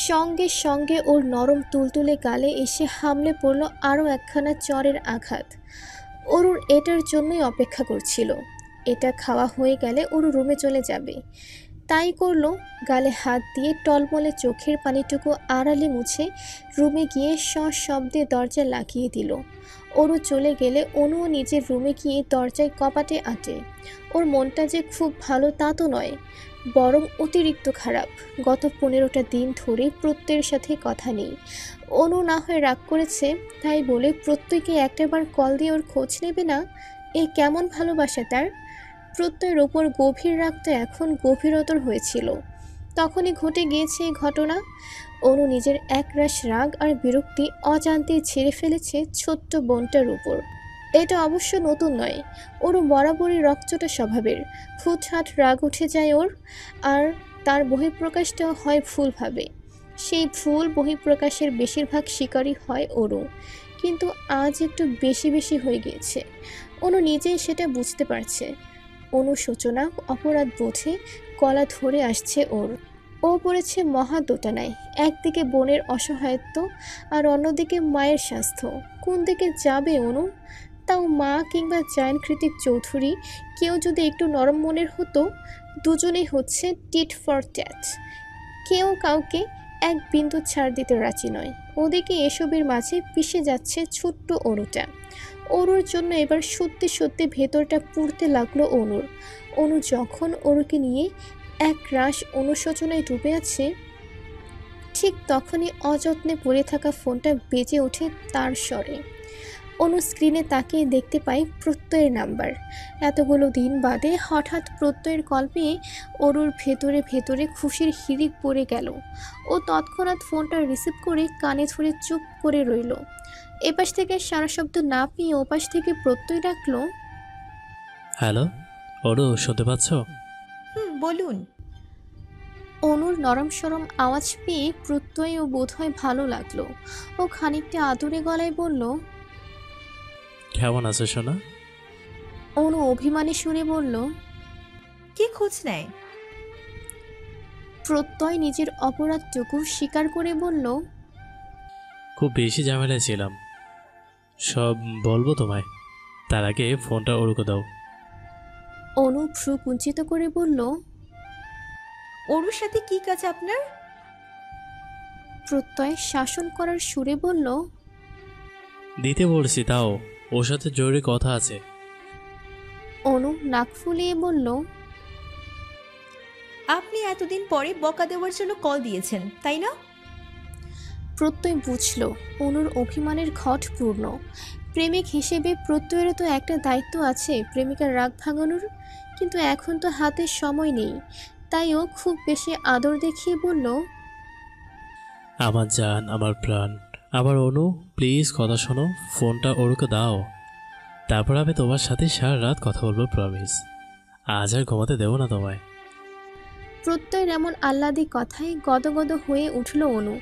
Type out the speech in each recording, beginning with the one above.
সঙ্গে সঙ্গে ওর নরম তুলতুলে গালে এসে হামলে পড়ল আরও একখানা চরের আঘাত। অরুর এটার জন্যই অপেক্ষা করছিল। এটা খাওয়া হয়ে গেলে ওর রুমে চলে যাবে। তাই করলো, গালে হাত দিয়ে টলমলে চোখের পানিটুকু আড়ালে মুছে রুমে গিয়ে সশব্দে দরজা লাগিয়ে দিল। ওরও চলে গেলে অনুও নিজের রুমে গিয়ে দরজায় কপাটে আটে। ওর মনটা যে খুব ভালো তা তো নয়, বরং অতিরিক্ত খারাপ। গত 15টা দিন ধরে প্রত্যয়ের সাথে কথা নেই। অনু না হয় রাগ করেছে তাই বলে প্রত্যয়কে একটাবার কল দিয়ে ওর খোঁজ নেবে না? এ কেমন ভালোবাসা তার! প্রত্যয়ের ওপর গভীর রাগটা এখন গভীরতর হয়েছিল। তখনই ঘটে গিয়েছে এই ঘটনা। অনু নিজের একরাশ রাগ আর বিরক্তি অজান্তেই ছেড়ে ফেলেছে ছোট্ট বোনটার উপর। এটা অবশ্য নতুন নয়, ওরও বরাবরই রকচটা স্বভাবের। হুটহাট রাগ উঠে যায় ওর, আর তার বহিঃপ্রকাশটাও হয় ভুলভাবে। সেই ভুল বহিঃপ্রকাশের বেশিরভাগ শিকারই হয় ওরও, কিন্তু আজ একটু বেশি বেশি হয়ে গিয়েছে। অনু নিজেই সেটা বুঝতে পারছে। অনুশোচনা অপরাধ বোধে গলা ধরে আসছে ওর। ও পড়েছে মহা দোটানায়। একদিকে বোনের অসহায়ত্ব আর অন্যদিকে মায়ের স্বাস্থ্য। কোন দিকে যাবে অনু? তাও মা কিংবা জায়ান কৃতিক চৌধুরী কেউ যদি একটু নরম মনের হতো। দুজনেই হচ্ছে টিট ফর ট্যাট, কেউ কাউকে এক বিন্দু ছাড় দিতে রাজি নয়। ওদিকে এসবের মাঝে পিষে যাচ্ছে ছোট্ট অনুটা। অনুর জন্য এবার সত্যি সত্যি ভেতরটা পুড়তে লাগলো অনুর। অনু যখন ওরকে নিয়ে এক রাশ অনুশোচনায় ডুবে আছে, ঠিক তখনই অযত্নে পড়ে থাকা ফোনটা বেজে ওঠে তার স্বরে। অনু স্ক্রিনে তাকিয়ে দেখতে পাই প্রত্যয়ের নাম্বার। এতগুলো দিন বাদে হঠাৎ প্রত্যয়ের কল পেয়ে অরুর ভেতরে ভেতরে খুশির হিড়িক পড়ে গেল। ও তৎক্ষণাৎ ফোনটা রিসিভ করে কানে ধরে চুপ করে রইল। এপাশ থেকে সারা শব্দ না পেয়ে ওপাশ থেকে প্রত্যয় ডাকলো, হ্যালো ওরু, শুনতে পাচ্ছ? বলুন। অনুর নরম সরম আওয়াজ পেয়ে প্রত্যয় ও বোধহয় ভালো লাগলো। ও খানিকটা আদুরে গলায় বলল, কেমন আছো সোনা? অনু অভিমানী সুরে বলল। কি খোঁজ নেয়? প্রত্যয় নিজের অপরাধটুকু স্বীকার করে বলল, খুব বেশি ঝামেলায় ছিলাম, সব বলবো তোমায়, তার আগে ফোনটা ওরুকে দাও। অনু ভ্রু কুঞ্চিত করে বলল, ওর সাথে কি কাজ আপনার? প্রত্যয় শাসন করার সুরে বলল, দিতে বলছি, তাও ওর সাথে জরুরি কথা আছে। অনু নাক ফুলিয়ে বলল, আপনি এতদিন পরে বকা দেওয়ার জন্য কল দিয়েছেন তাই না? প্রত্যয় বুঝল অনুর অভিমানের ঘট পূর্ণ। প্রেমিক হিসেবে প্রত্যয়েরও তো একটা দায়িত্ব আছে প্রেমিকার রাগ ভাঙানোর, কিন্তু এখন তো হাতে সময় নেই। তাই ও খুব বেশি আদর দেখিয়ে বলল, আমার জান, আমার প্রাণ, আমার অনু, প্লিজ কথা শোনো, ফোনটা ওরুকে দাও। তারপর আমি তোমার সাথে সারা রাত কথা বলবো, প্রমিস। আজ আর ঘুমাতে দেবো না তোমায়। প্রত্যয়ের এমন আহ্লাদি কথায় গদগদ হয়ে উঠল অনু।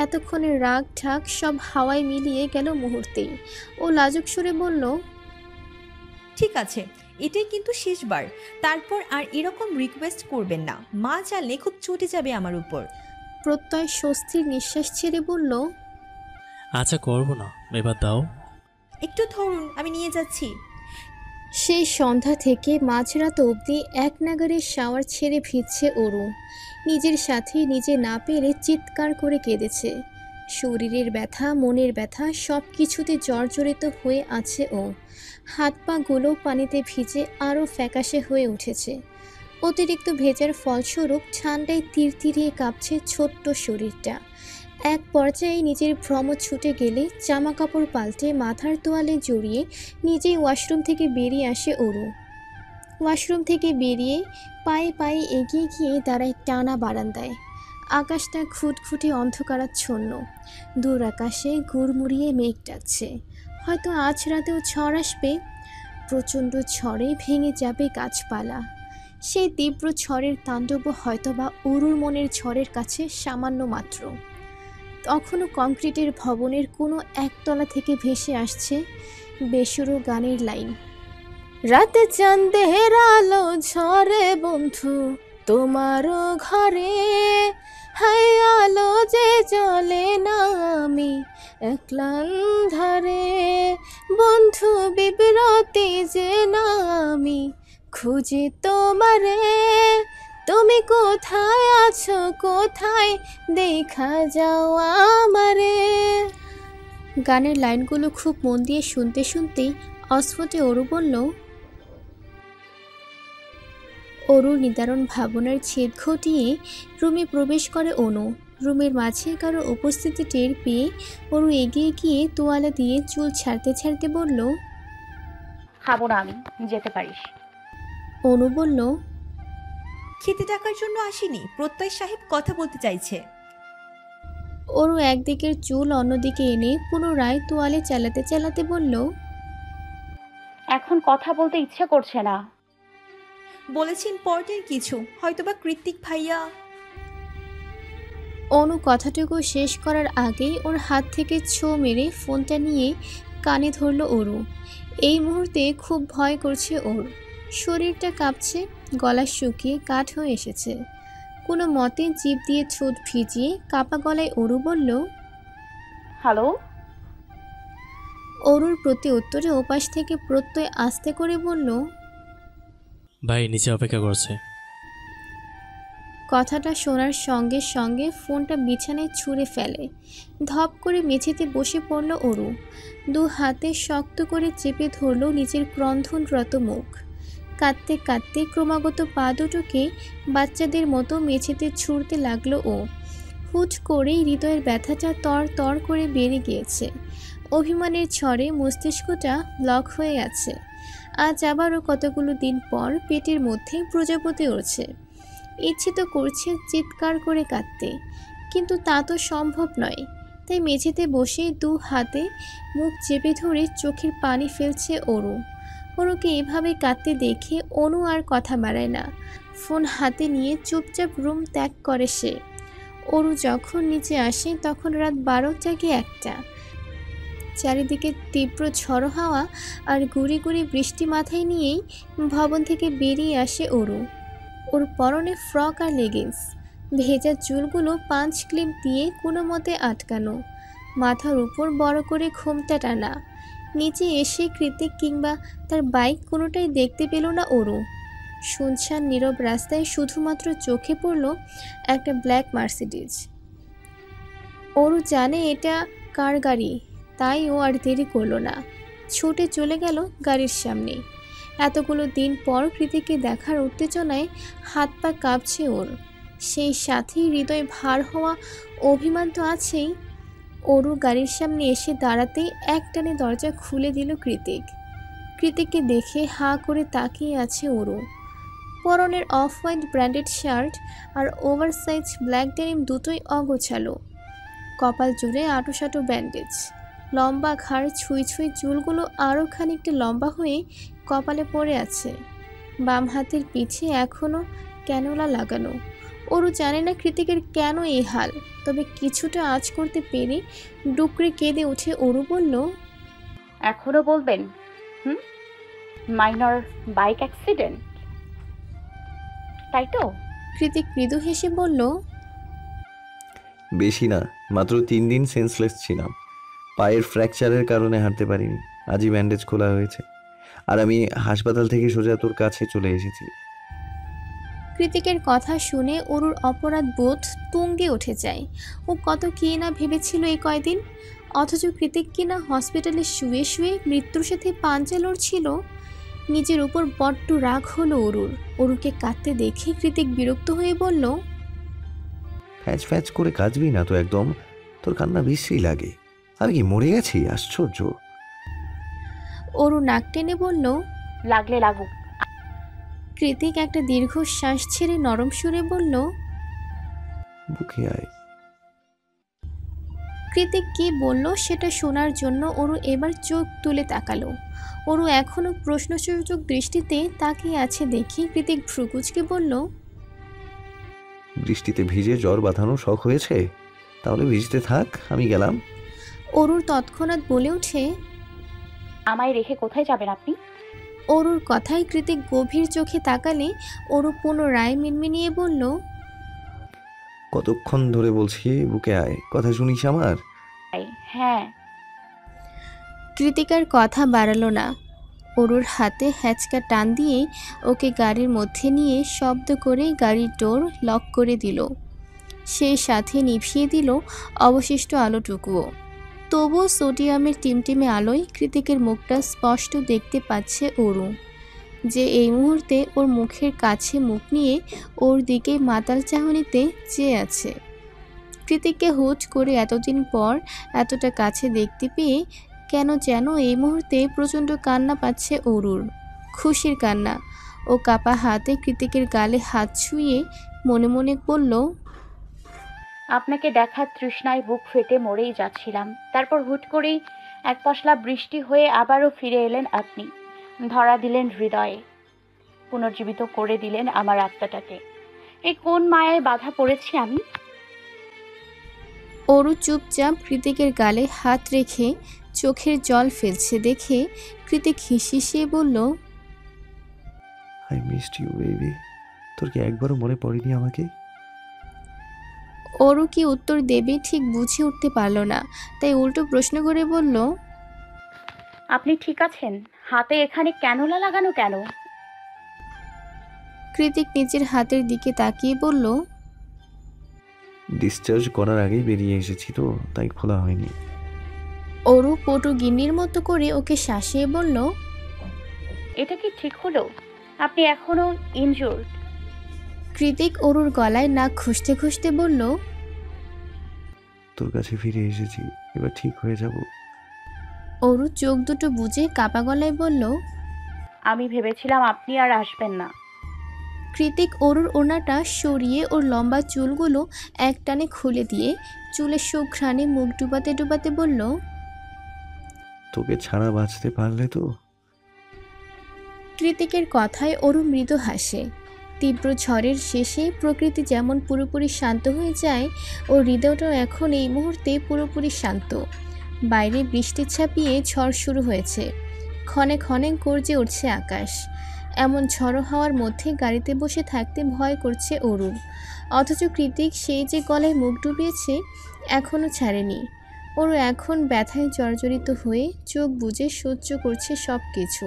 এতক্ষণের রাগ ঢাক সব হাওয়ায় মিলিয়ে গেল মুহূর্তেই। ও লাজুক সুরে বলল, ঠিক আছে, এটাই কিন্তু শেষবার। তারপর আর এরকম রিকোয়েস্ট করবেন না, মা জানলে খুব চটে যাবে আমার উপর। প্রত্যয় স্বস্তির নিঃশ্বাস ছেড়ে বলল, আচ্ছা করবো না, এবার দাও। একটু ধরুন, আমি নিয়ে যাচ্ছি। সেই সন্ধ্যা থেকে মাঝরাত অবধি এক নাগারে শাওয়ার ছেড়ে ভিজছে অরু। নিজের সাথে নিজে না পেরে চিৎকার করে কেঁদেছে। শরীরের ব্যথা, মনের ব্যথা সব কিছুতে জর্জরিত হয়ে আছে ও। হাত পাগুলো পানিতে ভিজে আরও ফ্যাকাশে হয়ে উঠেছে। অতিরিক্ত ভেজার ফলস্বরূপ ঠান্ডায় তিরতিরিয়ে কাঁপছে ছোট্ট শরীরটা। এক পর্যায়ে নিজের ভ্রম ছুটে গেলে জামা কাপড় পাল্টে মাথার তোয়ালে জড়িয়ে নিজেই ওয়াশরুম থেকে বেরিয়ে আসে অরু। ওয়াশরুম থেকে বেরিয়ে পায়ে পায়ে এগিয়ে গিয়ে দাঁড়ায় টানা বারান্দায়। আকাশটা খুঁটখুঁটে অন্ধকারাচ্ছন্ন। দূর আকাশে গুড়মুড়িয়ে মেঘ ডাকছে। হয়তো আজ রাতেও ঝড় আসবে। প্রচণ্ড ঝড়ে ভেঙে যাবে গাছপালা। সেই তীব্র ঝড়ের তাণ্ডব হয়তোবা অরুর মনের ঝড়ের কাছে সামান্য মাত্র। তখনও কংক্রিটের ভবনের কোনো একতলা থেকে ভেসে আসছে বেসুরো গানের লাইন। রাতে চাঁদের আলো ঝরে বন্ধু তোমারও ঘরে, হায় আলো যে একলান্ধারে বন্ধু বিব্রতি যে না আমি খুঁজি তোমারে, তুমি কোথায় আছো কোথায় দেখা যাও আমারে। গানের লাইনগুলো খুব মন দিয়ে শুনতে শুনতেই অস্ফুটে অরু বলল, অরুর নিদারুণ ভাবনার ছেদ ঘটিয়ে রুমে প্রবেশ করে অনু। রুমের মাঝে কারো উপস্থিতি টের পেয়ে অরু এগিয়ে গিয়ে তোয়ালে দিয়ে চুল ছাড়তে ছাড়তে বলল, খাবো না আমি, যেতে পারিস। অনু বলল, খেতে ডাকার জন্য আসিনি, প্রত্যয় সাহেব কথা বলতে চাইছে। অরু একদিকের চুল অন্যদিকে এনে পুনরায় তোয়ালে চালাতে চালাতে বলল, এখন কথা বলতে ইচ্ছে করছে না। বলেছি ইম্পর্টেন্ট কিছু, হয়তোবা কৃত্তিক ভাইয়া। অনু কথাটুকু শেষ করার আগেই ওর হাত থেকে ছো মেরে ফোনটা নিয়ে কানে ধরল অরু। এই মুহূর্তে খুব ভয় করছে ওর, শরীরটা কাঁপছে, গলা শুকিয়ে কাঠ হয়ে এসেছে। কোনো মতে জিভ দিয়ে ঠোঁট ভিজিয়ে কাপা গলায় অরু বলল, হ্যালো। অরুর প্রতি উত্তরে ওপাশ থেকে প্রত্যয় আস্তে করে বলল, ভাই নিচে অপেক্ষা করছে। কথাটা শোনার সঙ্গে সঙ্গে ফোনটা বিছানায় ছুঁড়ে ফেলে। ধপ করে মেঝেতে বসে পড়ল অরু। দু হাতে শক্ত করে চেপে ধরল নিজের ক্রন্ধনরত মুখ। কাঁদতে কাঁদতে ক্রমাগত পা দুটোকে বাচ্চাদের মতো মেঝেতে ছুঁড়তে লাগলো ও। হুট করেই হৃদয়ের ব্যথাটা তর তর করে বেড়ে গিয়েছে। অভিমানের ঝড়ে মস্তিষ্কটা ব্লক হয়ে আছে। আজ আবারও কতগুলো দিন পর পেটের মধ্যে প্রজাপতি উড়ছে। ইচ্ছে তো করছে চিৎকার করে কাঁদতে, কিন্তু তা তো সম্ভব নয়। তাই মেঝেতে বসে দু হাতে মুখ চেপে ধরে চোখের পানি ফেলছে অরু। অরুকে এভাবে কাঁদতে দেখে অনু আর কথা বাড়ায় না। ফোন হাতে নিয়ে চুপচাপ রুম ত্যাগ করে সে। অরু যখন নিচে আসে তখন রাত 12টা কি 1টা। চারিদিকে তীব্র ঝড়ো হাওয়া আর গুড়ি গুড়ি বৃষ্টি মাথায় নিয়েই ভবন থেকে বেরিয়ে আসে অরু। ওর পরনে ফ্রক আর লেগিংস, ভেজা চুলগুলো পাঞ্চ ক্লিপ দিয়ে কোনো মতে আটকানো, মাথার উপর বড় করে ঘোমটা টানা। নিচে এসে কৃতিক কিংবা তার বাইক কোনোটাই দেখতে পেল না অরু। শুনশান নীরব রাস্তায় শুধুমাত্র চোখে পড়ল একটা ব্ল্যাক মার্সিডিজ। অরু জানে এটা কার গাড়ি, তাই ও আর দেরি করলো না, ছুটে চলে গেল গাড়ির সামনে। এতগুলো দিন পর কৃতিককে দেখার উত্তেজনায় হাত পা কাঁপছে ওর, সেই সাথেই হৃদয় ভার হওয়া অভিমান তো আছেই। অরু গাড়ির সামনে এসে দাঁড়াতেই একটানে দরজা খুলে দিল কৃতিক। কৃতিককে দেখে হাঁ করে তাকিয়ে আছে অরু। পরনের অফ হোয়াইট ব্র্যান্ডেড শার্ট আর ওভারসাইজ ব্ল্যাক ডেনিম দুটোই অগোছালো, কপাল জুড়ে আঁটোসাঁটো ব্যান্ডেজ, লম্বা ঘাড় ছুঁই ছুঁই চুলগুলো আরও খানিকটা লম্বা হয়ে কপালে পড়ে আছে। বাম হাতের পিঠে এখনও ক্যানোলা লাগানো। অরু জানে না কৃতিকের কেন এই হাল, তবে কিছুটা আঁচ করতে পেরে ডুকরে কেঁদে উঠে অরু বলল, এখনো বলবেন? মাইনর বাইক অ্যাক্সিডেন্ট, তাই তো? কৃতিক মৃদু হেসে বলল, বেশি না, মাত্র 3 দিন সেন্সলেস ছিলাম। পায়ের ফ্র্যাকচারের কারণে হাঁটতে পারিনি, আজই ব্যান্ডেজ খোলা হয়েছে। আর আমি হাসপাতাল থেকে সোজা তোর কাছে চলে এসেছি। কৃতিকের কথা শুনে অরুর অপরাধ বোধ তুঙ্গে উঠে যায়। ও কত কী না ভেবেছিল এই কয়দিন, অথচ কৃতিক কিনা হসপিটালে শুয়ে শুয়ে মৃত্যুর সাথে পাঞ্জা লড়ছিল। নিজের উপর বড্ড রাগ হলো অরুর। অরুকে কাঁদতে দেখে কৃতিক বিরক্ত হয়ে বলল, ফ্যাচ ফ্যাচ করে কাঁদবি না তো একদম, তোর কান্না বিশ্রী লাগে। আমি কি মরে গেছি? আশ্চর্য। অরু নাক টেনে বলল, লাগলে লাগুক। কৃতিক একটা দীর্ঘ শ্বাস ছেড়ে নরম সুরে বলল, বুকে আয়। কৃতিক কি বলল সেটা শোনার জন্য অরু এবার চোখ তুলে তাকালো। অরু এখনো প্রশ্নসূচক দৃষ্টিতে তাকিয়ে আছে দেখি কৃতিক ভ্রুকুচকে বলল, বৃষ্টিতে ভিজে জ্বর বাঁধানো শখ হয়েছে? তাহলে ভিজতে থাক, আমি গেলাম। অরুর তৎক্ষণাৎ বলে ওঠে, আমায় রেখে কোথায় যাবেন আপনি? অরুর কথায় কৃতিক গভীর চোখে তাকালে অরু পুনরায় মিনমিনিয়ে বলল, কতক্ষণ ধরে বলছি বুকে আয়, কথা শুনিস আমার? হ্যাঁ। কৃতিকার কথা বাড়ালো না। অরুর হাতে হ্যাচকা টান দিয়ে ওকে গাড়ির মধ্যে নিয়ে শব্দ করে গাড়ির ডোর লক করে দিল। সেই সাথে নিভিয়ে দিল অবশিষ্ট আলোটুকুও। তবুও সোডিয়ামের টিমটিমে আলোয় কৃতিকের মুখটা স্পষ্ট দেখতে পাচ্ছে অরু, যে এই মুহূর্তে ওর মুখের কাছে মুখ নিয়ে ওর দিকে মাতাল চাহনিতে চেয়ে আছে। কৃতিককে হুট করে এতদিন পর এতটা কাছে দেখতে পেয়ে কেন যেন এই মুহূর্তে প্রচণ্ড কান্না পাচ্ছে অরুর, খুশির কান্না। ও কাপা হাতে কৃতিকের গালে হাত ছুঁয়ে মনে মনে বলল, আপনাকে দেখার তৃষ্ণায় বুক ফেটে মরেই যাচ্ছিলাম। তারপর হুট করেই এক পশলা বৃষ্টি হয়ে আবারও ফিরে এলেন আপনি। ধরা দিলেন হৃদয়ে, পুনর্জীবিত করে দিলেন আমার আত্মাটাকে। এই কোন মায়ায় বাধা পড়েছি আমি? অরু চুপচাপ কৃতিকের গালে হাত রেখে চোখের জল ফেলছে দেখে কৃতিক হিসিয়ে বলল, আই মিসড ইউ বেবি। তোর কি একবারও মনে পড়েনি আমাকে? অরু কি উত্তর দেবে ঠিক বুঝে উঠতে পারল না, তাই উল্টো প্রশ্ন করে বলল, আপনি ঠিক আছেন? হাতে এখানে ক্যানোলা লাগানো কেন? কৃতিক নিজের হাতের দিকে তাকিয়ে বলল, ডিসচার্জ করার আগেই বেরিয়ে এসেছি তো, তাই খোলা হয়নি। অরু পটু গিন্নির মতো করে ওকে শাসিয়ে বলল, এটা কি ঠিক হলো? আপনি এখনো ইনজুর্ড। কৃতিক অরুর গলায় নাক খুঁজতে খুঁজতে বলল, তোর কাছে ফিরে এসেছি, এবার ঠিক হয়ে যাব। অরু চোখ দুটো বুজে কাপা গলায় বলল, আমি ভেবেছিলাম আপনি আর আসবেন না। কৃতিক অরুর ওড়নাটা সরিয়ে ওর লম্বা চুলগুলো একটানে খুলে দিয়ে চুলের সুঘ্রাণে মুখ ডুবাতে ডুবাতে বলল, তোকে ছাড়া বাঁচতে পারলে তো। কৃতিকের কথায় অরু মৃদু হাসে। তীব্র ঝড়ের শেষে প্রকৃতি যেমন পুরোপুরি শান্ত হয়ে যায়, ওর হৃদয়টাও এখন এই মুহূর্তে পুরোপুরি শান্ত। বাইরে বৃষ্টি ছাপিয়ে ঝড় শুরু হয়েছে, ক্ষণে ক্ষণে গর্জে উঠছে আকাশ। এমন ঝড়ো হাওয়ার মধ্যে গাড়িতে বসে থাকতে ভয় করছে অরুর, অথচ কৃতিক সেই যে গলায় মুখ ডুবিয়েছে এখনও ছাড়েনি। ওর এখন ব্যথায় জর্জরিত হয়ে চোখ বুজে সহ্য করছে সব কিছু।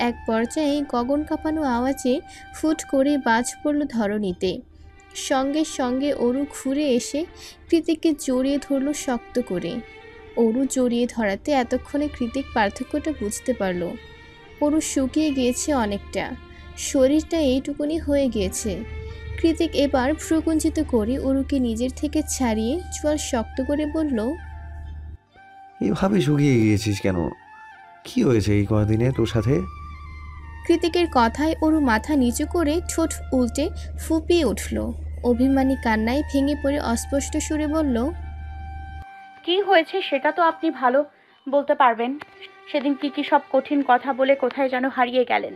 এক পর্যায়ে গগন কাঁপানো আওয়াজে ফুট করে বাজ পড়ল ধরণীতে। সঙ্গে সঙ্গে অরু ঘুরে এসে কৃতিককে জড়িয়ে ধরল শক্ত করে। অরু জড়িয়ে ধরাতে এতক্ষণে কৃতিক পার্থক্যটা বুঝতে পারল। অরু শুকিয়ে গিয়েছে অনেকটা, শরীরটা এইটুকুনি হয়ে গিয়েছে। কৃতিক এবার ভ্রুকুঞ্চিত করে অরুকে নিজের থেকে ছাড়িয়ে চোয়াল শক্ত করে বলল, এভাবে শুকিয়ে গিয়েছিস কেন? কি হয়েছে এই কদিনে তোর সাথে? কৃতিকের কথায় অরু মাথা নিচু করে ঠোঁট উল্টে ফুপিয়ে উঠল। অভিমানী কান্নায় ভেঙে পড়ে অস্পষ্ট সুরে বলল, কি হয়েছে সেটা তো আপনি ভালো বলতে পারবেন। সেদিন কি সব কঠিন কথা বলে কোথায় যেন হারিয়ে গেলেন,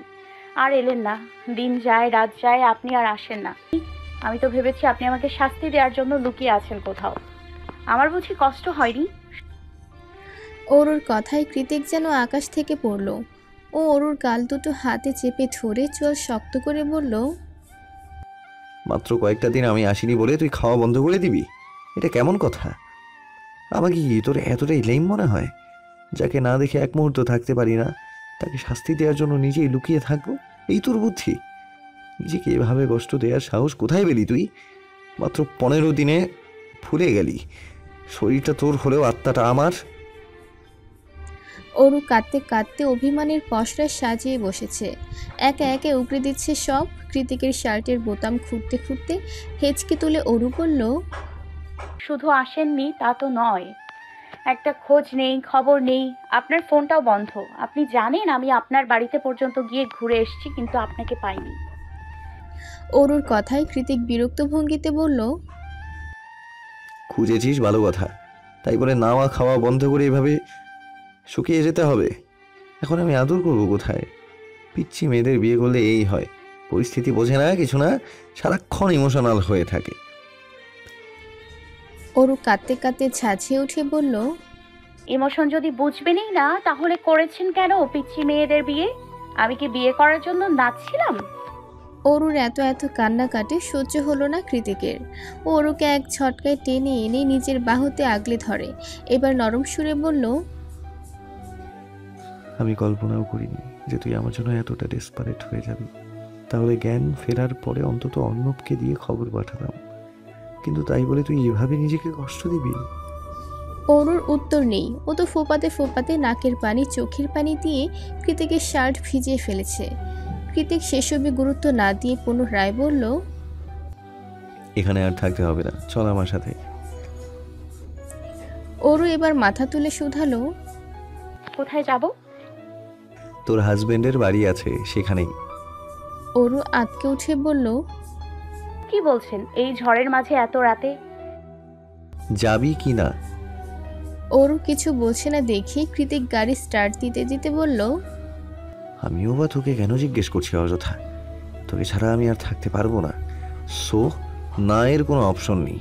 আর এলেন না। দিন যায় রাত যায়, আপনি আর আসেন না। আমি তো ভেবেছি আপনি আমাকে শাস্তি দেওয়ার জন্য লুকিয়ে আছেন কোথাও। আমার বুঝি কষ্ট হয়নি? অরুর কথায় কৃতিক যেন আকাশ থেকে পড়ল। ও অরুর গাল দুটো হাতে চেপে ধরে চোয়াল শক্ত করে বলল, মাত্র কয়েকটা দিন আমি আসিনি বলে তুই খাওয়া বন্ধ করে দিবি? এটা কেমন কথা? আমাকে কি তোর এতটাই লেম মনে হয়? যাকে না দেখে এক মুহূর্ত থাকতে পারি না, তাকে শাস্তি দেওয়ার জন্য নিজেই লুকিয়ে থাকবো, এই তোর বুদ্ধি? নিজেকে এভাবে কষ্ট দেওয়ার সাহস কোথায় পেলি তুই? মাত্র 15 দিনে ফুলে গেলি। শরীরটা তোর হলেও আত্মাটা আমার। অরু কাঁদতে কাঁদতে অভিমানের পসরা সাজিয়ে বসেছে, একে একে উগড়ে দিচ্ছে সব। কৃতিকের শার্টের বোতাম খুঁড়তে খুঁড়তে হেঁচকে তুলে অরু বলল, শুধু আসেননি তা তো নয়, একটা খোঁজ নেই, খবর নেই। আপনার ফোনটাও বন্ধ। আপনি জানেন আমি আপনার বাড়িতে পর্যন্ত গিয়ে ঘুরে এসেছি, কিন্তু আপনাকে পাইনি। অরুর কথায় কৃতিক বিরক্ত ভঙ্গিতে বলল, খুঁজেছিস ভালো কথা, তাই বলে নাওয়া খাওয়া বন্ধ করে এভাবে শুকিয়ে যেতে হবে? এখন আমি আদর করবো কোথায়? পিচ্ছি মেয়েদের বিয়ে করলে এই হয়, পরিস্থিতি বোঝে না, কিছু না, সারাক্ষণ ইমোশনাল হয়ে থাকে। অরু কাঁদতে কাঁদতে ঝাঁঝিয়ে উঠে বলল, ইমোশন যদি বুঝবেনই না তাহলে করেছেন কেন পিচ্ছি মেয়েদের বিয়ে? আমি কি বিয়ে করার জন্য নাচছিলাম? অরুর এত এত কান্নাকাটি সহ্য হলো না কৃতিকের। ও অরুকে এক ঝটকায় টেনে এনে নিজের বাহুতে আগলে ধরে। এবার নরম সুরে বলল, আমি কল্পনাও করিনি যে তুই আমার জন্য এতটা ডেসপারেট হয়ে যাবি। তাহলে জ্ঞান ফেরার পরে অন্তত অর্ণবকে দিয়ে খবর পাঠাতাম, কিন্তু তাই বলে তুই এভাবে নিজেকে কষ্ট দিবি? অরুর উত্তর নেই। ও তো ফোপাতে ফোপাতে নাকের পানি চোখের পানি দিয়ে কৃতিকের শার্ট ভিজিয়ে ফেলেছে। কৃতিক সেসবে গুরুত্ব না দিয়ে পুনরায় বলল, এখানে আর থাকতে হবে না, চল আমার সাথে। অরু এবার মাথা তুলে শুধালো, কোথায় যাব? তোর হাজবেন্ডের বাড়ি আছে, সেখানেই। অরু আঁতকে উঠে বলল, কি বলছেন এই ঝড়ের মাঝে এত রাতে? যাবি কি না? অরু কিছু বলছে না দেখে কৃতিক গাড়ি স্টার্ট দিতে দিতে বলল, আমিও বা তোকে কেন জিজ্ঞেস করছি অযথা? তোকে ছাড়া আমি আর থাকতে পারবো না। সো না, এর কোনো অপশন নেই।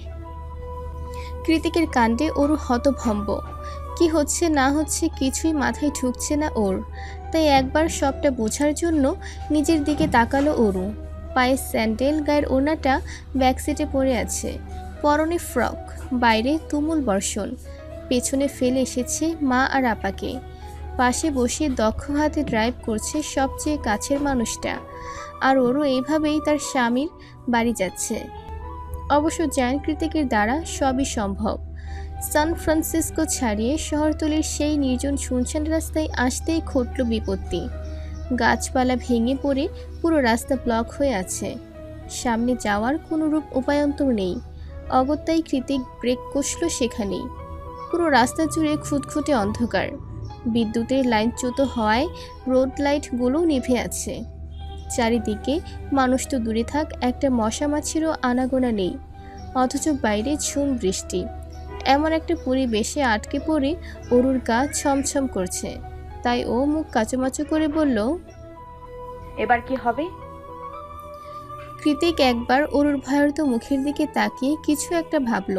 কৃতিকের কাণ্ডে অরু হতভম্ব। কি হচ্ছে না হচ্ছে কিছুই মাথায় ঢুকছে না ওর। তাই একবার সবটা বোঝার জন্য নিজের দিকে তাকালো অরু। পায়ে স্যান্ডেল, গায়ের ওড়নাটা ব্যাকসিটে পড়ে আছে, পরনে ফ্রক, বাইরে তুমুল বর্ষণ। পেছনে ফেলে এসেছে মা আর আপাকে। পাশে বসে দক্ষ হাতে ড্রাইভ করছে সবচেয়ে কাছের মানুষটা। আর ওরও এইভাবেই তার স্বামীর বাড়ি যাচ্ছে। অবশ্য জায়ান কৃতিকের দ্বারা সবই সম্ভব। সান ফ্রান্সিসকো ছাড়িয়ে শহরতলির সেই নির্জন শুনশান রাস্তায় আসতেই ঘটল বিপত্তি। গাছপালা ভেঙে পড়ে পুরো রাস্তা ব্লক হয়ে আছে। সামনে যাওয়ার কোনো রূপ উপায়ন্তর নেই। অগত্যাই কৃতিক ব্রেক কষল সেখানেই। পুরো রাস্তা জুড়ে খুঁতখুঁটে অন্ধকার। বিদ্যুতের লাইনচ্যুত হওয়ায় রোড লাইটগুলো নিভে আছে। চারিদিকে মানুষ তো দূরে থাক, একটা মশা মাছিরও আনাগোনা নেই। অথচ বাইরে ঝুম বৃষ্টি। এমন একটা পরিবেশে আটকে পড়ে অরুর গা ছমছম করছে। তাই ও মুখ কাচুমাচু করে বলল, এবার কি হবে? কৃতিক একবার অরুর ভয়ার্ত মুখের দিকে তাকিয়ে কিছু একটা ভাবল।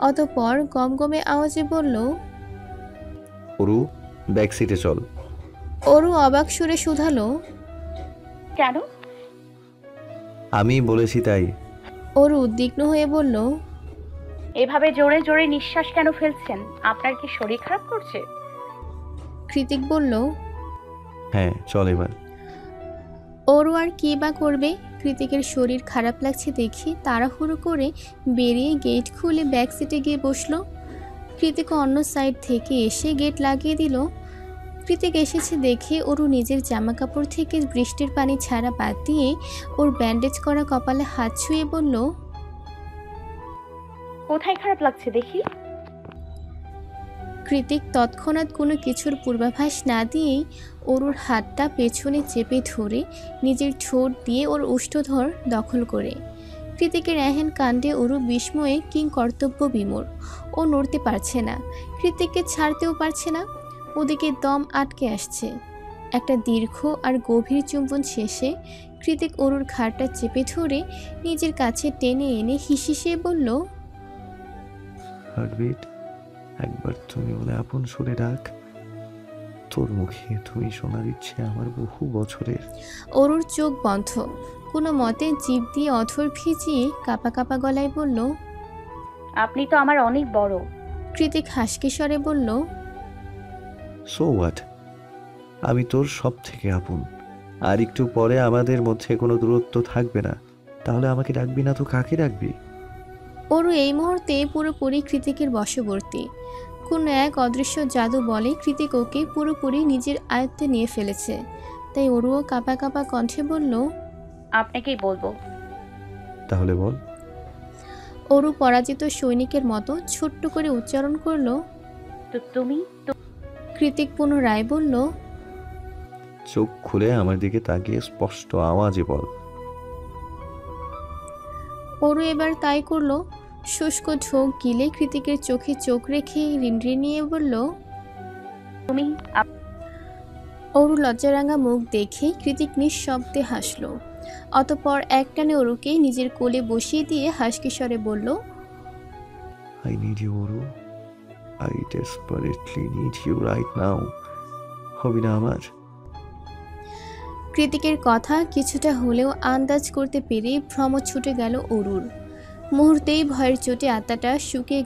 অতঃপর গমগমে আওয়াজে বলল, অরু, ব্যাক সিটে চল। অরু অবাক সুরে শুধালো, কেন? আমি বলেছি তাই। অরু উদ্বিগ্ন হয়ে বলল, এভাবে জোরে জোরে নিঃশ্বাস কেন ফেলছেন? আপনার কি শরীর খারাপ করছে? কৃতিক বলল, হ্যাঁ, চল এবার। অরু আর কী বা করবে? কৃতিকের শরীর খারাপ লাগছে দেখে তাড়াহুড়ো করে বেরিয়ে গেট খুলে ব্যাক সিটে গিয়ে বসলো। কৃতিক অন্য সাইড থেকে এসে গেট লাগিয়ে দিল। কৃতিক এসেছে দেখে অরু নিজের জামা কাপড় থেকে বৃষ্টির পানি ছাড়া বাদ দিয়ে ওর ব্যান্ডেজ করা কপালে হাত ছুঁয়ে বলল, কোথায় খারাপ লাগছে দেখি? কৃতিক তৎক্ষণাৎ কোনো কিছুর পূর্বাভাস না দিয়েই অরুর হাতটা পেছনে চেপে ধরে নিজের ঠোঁট দিয়ে ওর ওষ্ঠধর দখল করে। কৃতিকের এহেন কাণ্ডে অরু বিস্ময়ে কিং কর্তব্য বিমূঢ়। ও নড়তে পারছে না, কৃতিককে ছাড়তেও পারছে না। ওদিকে দম আটকে আসছে। একটা দীর্ঘ আর গভীর চুম্বন শেষে কৃতিক অরুর ঘাড়টা চেপে ধরে নিজের কাছে টেনে এনে হিসিয়ে বলল, হার্টবিট, একবার তুমি বলে আপন সুরে ডাক। তোর মুখে তুমি শোনার ইচ্ছে আমার বহু বছরের। অরুর চোখ বন্ধ। কোনো মতে জিভ দিয়ে অথর ভিজিয়ে কাপা কাপা গলায় বলল, আপনি তো আমার অনেক বড়। কৃতিক হাসকে স্বরে বলল, সো হোয়াট, আমি তোর সব থেকে আপন। আর একটু পরে আমাদের মধ্যে কোনো দূরত্ব থাকবে না। তাহলে আমাকে ডাকবি না তো কাকে ডাকবি? অরু এই মুহূর্তে পুরোপুরি কৃতিকের বশবর্তী। কোনো এক অদৃশ্য জাদু বলে কৃতিক ওকে পুরোপুরি নিজের আয়ত্তে নিয়ে ফেলেছে। তাই অরুও কাঁপা কাঁপা কণ্ঠে বলল, আপনাকেই বলবো। তাহলে বল। অরু পরাজিত সৈনিকের মতো ছোট্ট করে উচ্চারণ করল, তো তুমি কৃতিক পুনরায় বলল, চোখ খুলে আমার দিকে তাকিয়ে স্পষ্ট আওয়াজে বল। অরু এবার তাই করলো। শুষ্ক ঢোক গিলে কৃতিকের চোখে চোখ রেখে রিনরিনিয়ে বলল, তুমি অরু লজ্জারাঙা মুখ দেখে কৃতিক নিঃশব্দে হাসল। অতঃপর একটানে অরুকে নিজের কোলে বসিয়ে দিয়ে হাসকি স্বরে বলল, I need you Aru, I desperately need you right now. হবি না আমার? কৃতিকের কথা কিছুটা হলেও আন্দাজ করতে পেরে ভ্রম ছুটে গেল অরুর। মুহূর্তেই ভয়ের চোটে আত্মাটা শুকিয়ে